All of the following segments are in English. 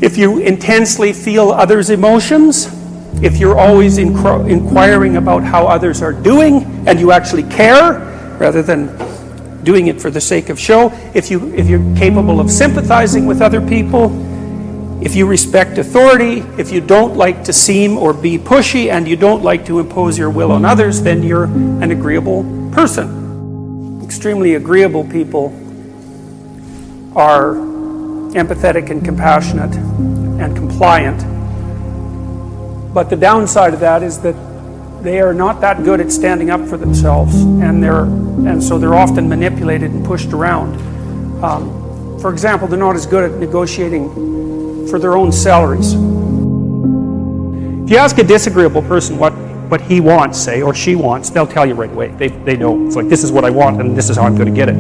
If you intensely feel others' emotions, if you're always inquiring about how others are doing and you actually care rather than doing it for the sake of show, if you're capable of sympathizing with other people, if you respect authority, if you don't like to seem or be pushy and you don't like to impose your will on others, then you're an agreeable person. Extremely agreeable people are empathetic and compassionate and compliant. But the downside of that is that they are not that good at standing up for themselves, and so they're often manipulated and pushed around. For example, they're not as good at negotiating for their own salaries. If you ask a disagreeable person what he wants, say, or she wants, they'll tell you right away. They know. It's like, this is what I want and this is how I'm going to get it.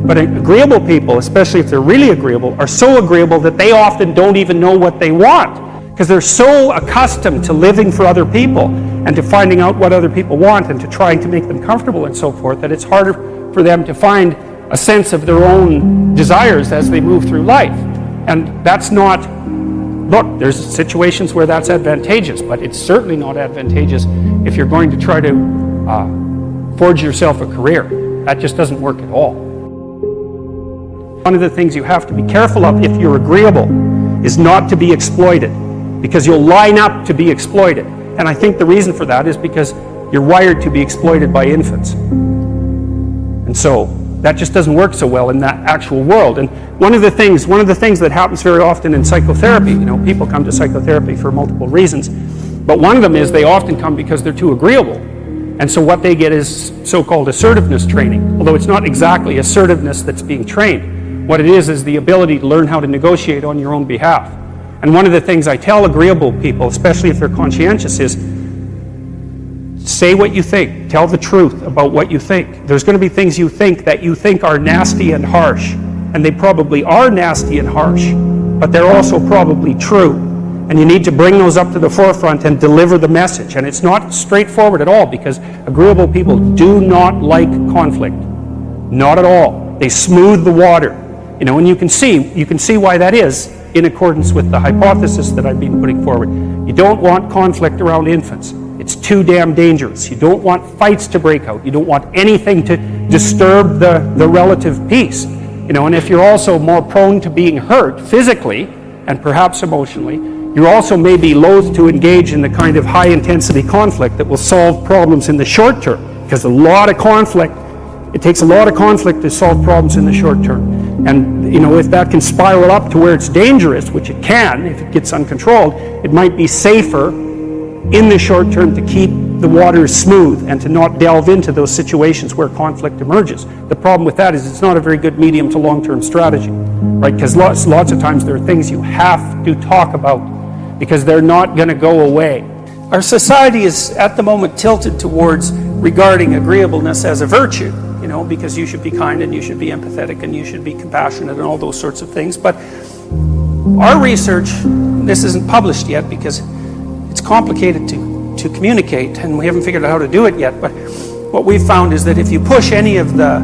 But agreeable people, especially if they're really agreeable, are so agreeable that they often don't even know what they want, because they're so accustomed to living for other people and to finding out what other people want and to trying to make them comfortable and so forth, that it's harder for them to find a sense of their own desires as they move through life. And that's not, look, there's situations where that's advantageous, but it's certainly not advantageous if you're going to try to forge yourself a career. That just doesn't work at all. One of the things you have to be careful of if you're agreeable is not to be exploited, because you'll line up to be exploited. And I think the reason for that is because you're wired to be exploited by infants. And so that just doesn't work so well in that actual world. And one of the things that happens very often in psychotherapy, people come to psychotherapy for multiple reasons, but one of them is they often come because they're too agreeable. And so what they get is so-called assertiveness training, although it's not exactly assertiveness that's being trained. What it is the ability to learn how to negotiate on your own behalf. And one of the things I tell agreeable people, especially if they're conscientious, is say what you think. Tell the truth about what you think. There's going to be things you think that you think are nasty and harsh. And they probably are nasty and harsh, but they're also probably true. And you need to bring those up to the forefront and deliver the message. And it's not straightforward at all, because agreeable people do not like conflict. Not at all. They smooth the water. And you can see why that is, in accordance with the hypothesis that I've been putting forward. You don't want conflict around infants. It's too damn dangerous. You don't want fights to break out. You don't want anything to disturb the relative peace. And if you're also more prone to being hurt physically and perhaps emotionally, you're also maybe loath to engage in the kind of high-intensity conflict that will solve problems in the short term, because it takes a lot of conflict to solve problems in the short term. And if that can spiral up to where it's dangerous, which it can if it gets uncontrolled, it might be safer in the short term to keep the waters smooth and to not delve into those situations where conflict emerges. The problem with that is it's not a very good medium to long-term strategy, right? Because lots of times there are things you have to talk about because they're not going to go away. Our society is at the moment tilted towards regarding agreeableness as a virtue, because you should be kind and you should be empathetic and you should be compassionate and all those sorts of things. But our research, this isn't published yet because it's complicated to communicate and we haven't figured out how to do it yet, but what we've found is that if you push any of the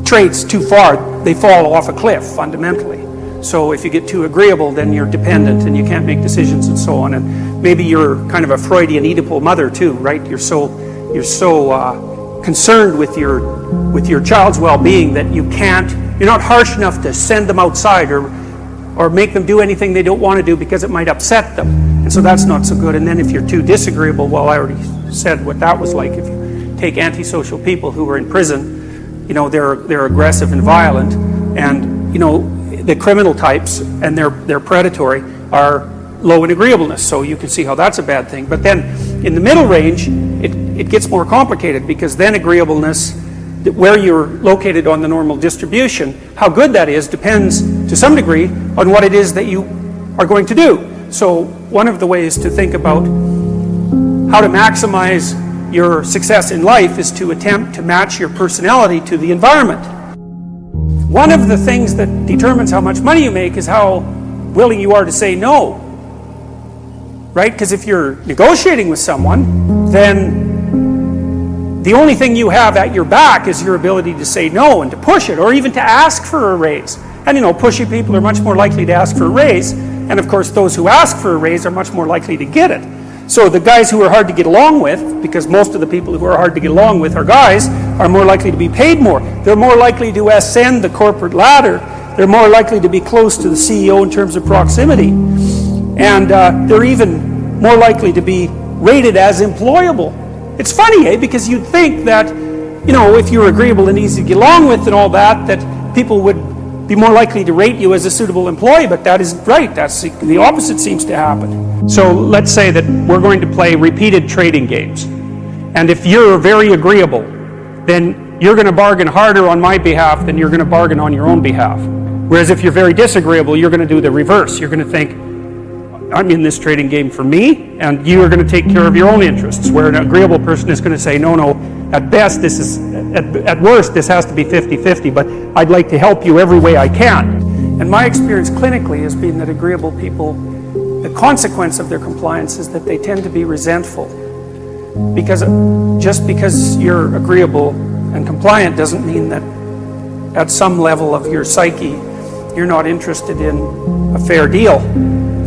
traits too far, they fall off a cliff fundamentally. So if you get too agreeable, then you're dependent and you can't make decisions and so on. And maybe you're kind of a Freudian Oedipal mother too, right? You're so concerned with your child's well-being that you're not harsh enough to send them outside or make them do anything they don't want to do because it might upset them. And so that's not so good. And then if you're too disagreeable, well, I already said what that was like. If you take antisocial people who are in prison, they're aggressive and violent, and the criminal types, and they're predatory, are low in agreeableness. So you can see how that's a bad thing. But then in the middle range, it gets more complicated, because then agreeableness, where you're located on the normal distribution, how good that is depends to some degree on what it is that you are going to do. So one of the ways to think about how to maximize your success in life is to attempt to match your personality to the environment. One of the things that determines how much money you make is how willing you are to say no. Right? Because if you're negotiating with someone, then the only thing you have at your back is your ability to say no and to push it, or even to ask for a raise. And pushy people are much more likely to ask for a raise, and of course those who ask for a raise are much more likely to get it. So the guys who are hard to get along with, because most of the people who are hard to get along with are guys, are more likely to be paid more. They're more likely to ascend the corporate ladder. They're more likely to be close to the CEO in terms of proximity. And they're even more likely to be rated as employable. It's funny, because you'd think that, if you're agreeable and easy to get along with and all that, that people would be more likely to rate you as a suitable employee, but that isn't right. That's the opposite seems to happen. So let's say that we're going to play repeated trading games. And if you're very agreeable, then you're going to bargain harder on my behalf than you're going to bargain on your own behalf. Whereas if you're very disagreeable, you're going to do the reverse. You're going to think, I'm in this trading game for me, and you are going to take care of your own interests, where an agreeable person is going to say, no, at best, at worst, this has to be 50-50, but I'd like to help you every way I can. And my experience clinically has been that agreeable people, the consequence of their compliance is that they tend to be resentful. Because just because you're agreeable and compliant doesn't mean that at some level of your psyche, you're not interested in a fair deal.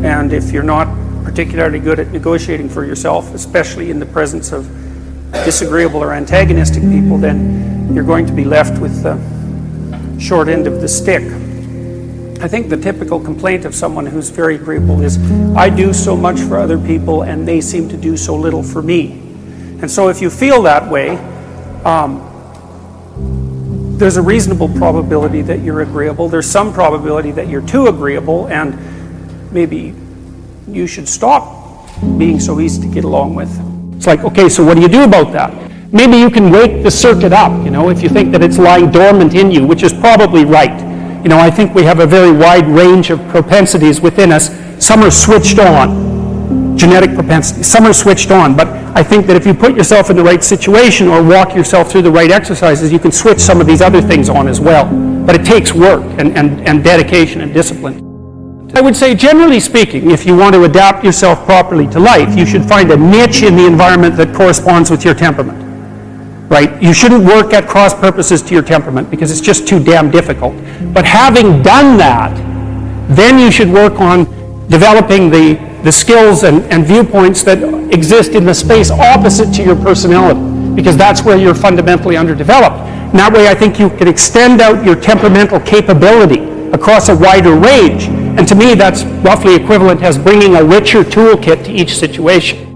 And if you're not particularly good at negotiating for yourself, especially in the presence of disagreeable or antagonistic people, then you're going to be left with the short end of the stick. I think the typical complaint of someone who's very agreeable is, I do so much for other people and they seem to do so little for me. And so if you feel that way, there's a reasonable probability that you're agreeable. There's some probability that you're too agreeable, and maybe you should stop being so easy to get along with. It's like, okay, so what do you do about that? Maybe you can wake the circuit up, if you think that it's lying dormant in you, which is probably right. I think we have a very wide range of propensities within us. Some are switched on, genetic propensities. Some are switched on, but I think that if you put yourself in the right situation or walk yourself through the right exercises, you can switch some of these other things on as well. But it takes work and dedication and discipline. I would say, generally speaking, if you want to adapt yourself properly to life, you should find a niche in the environment that corresponds with your temperament. Right? You shouldn't work at cross purposes to your temperament because it's just too damn difficult. But having done that, then you should work on developing the skills and viewpoints that exist in the space opposite to your personality, because that's where you're fundamentally underdeveloped. And that way I think you can extend out your temperamental capability across a wider range. And to me, that's roughly equivalent as bringing a richer toolkit to each situation.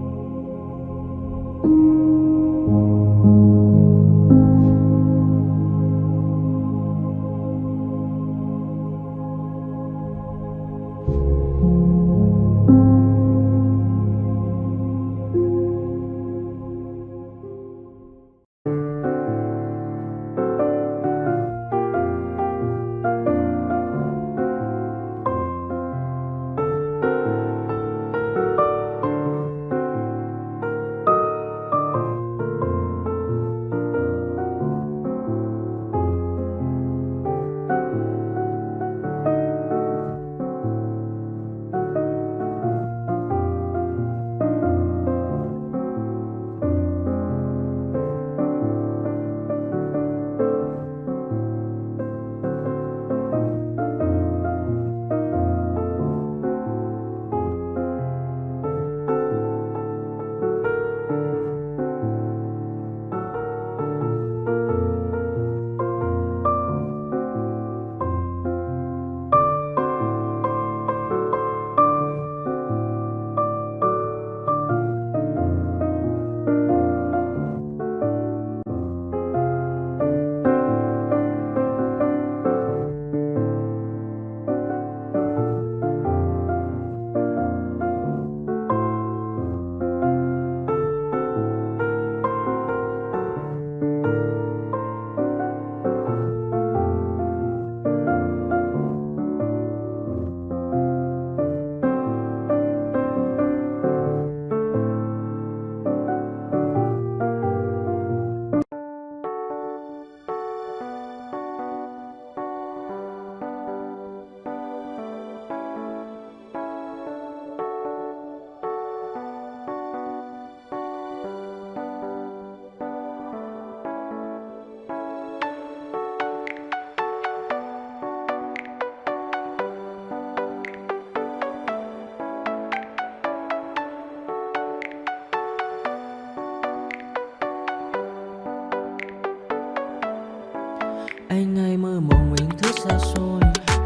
Anh hay mơ mộng mình thức xa xôi,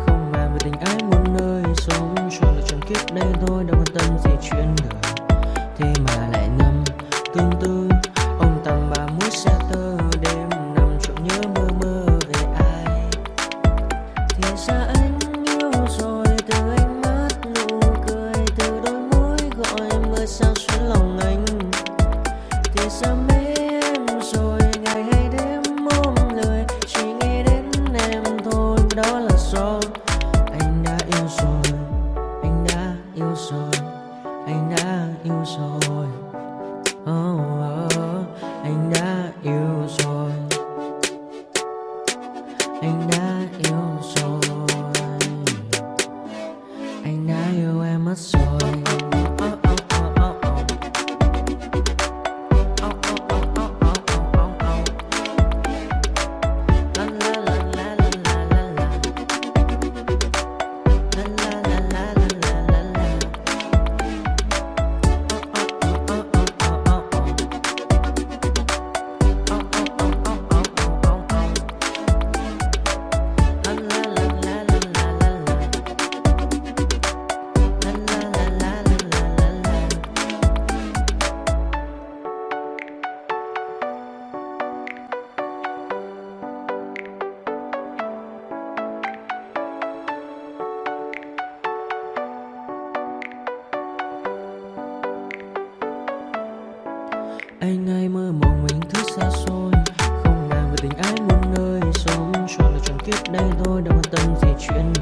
không màng về tình ái muôn nơi. Sống cho là trọn kiếp đây thôi, đâu quan tâm gì chuyện đời. Thế mà lại ngâm tương tư, ông tầm bà mũi xe tơ. Đêm nằm trộm nhớ mơ mơ về ai. Thì ra anh yêu rồi, từ ánh mắt nụ cười, từ đôi môi gọi mưa sao xuyến lòng anh. Thì ra mê em rồi, ngày hay đêm ôm lời, chỉ nghĩ đến em thôi. Đó là do anh đã yêu rồi, anh đã yêu rồi, anh đã yêu rồi. Anh đã yêu rồi, anh đã yêu rồi, anh đã yêu em mất rồi. Anh hay mơ mộng mình thức xa xôi, không màng về tình ái muôn nơi. Sống cho là trọn kiếp đây thôi, đâu quan tâm gì chuyện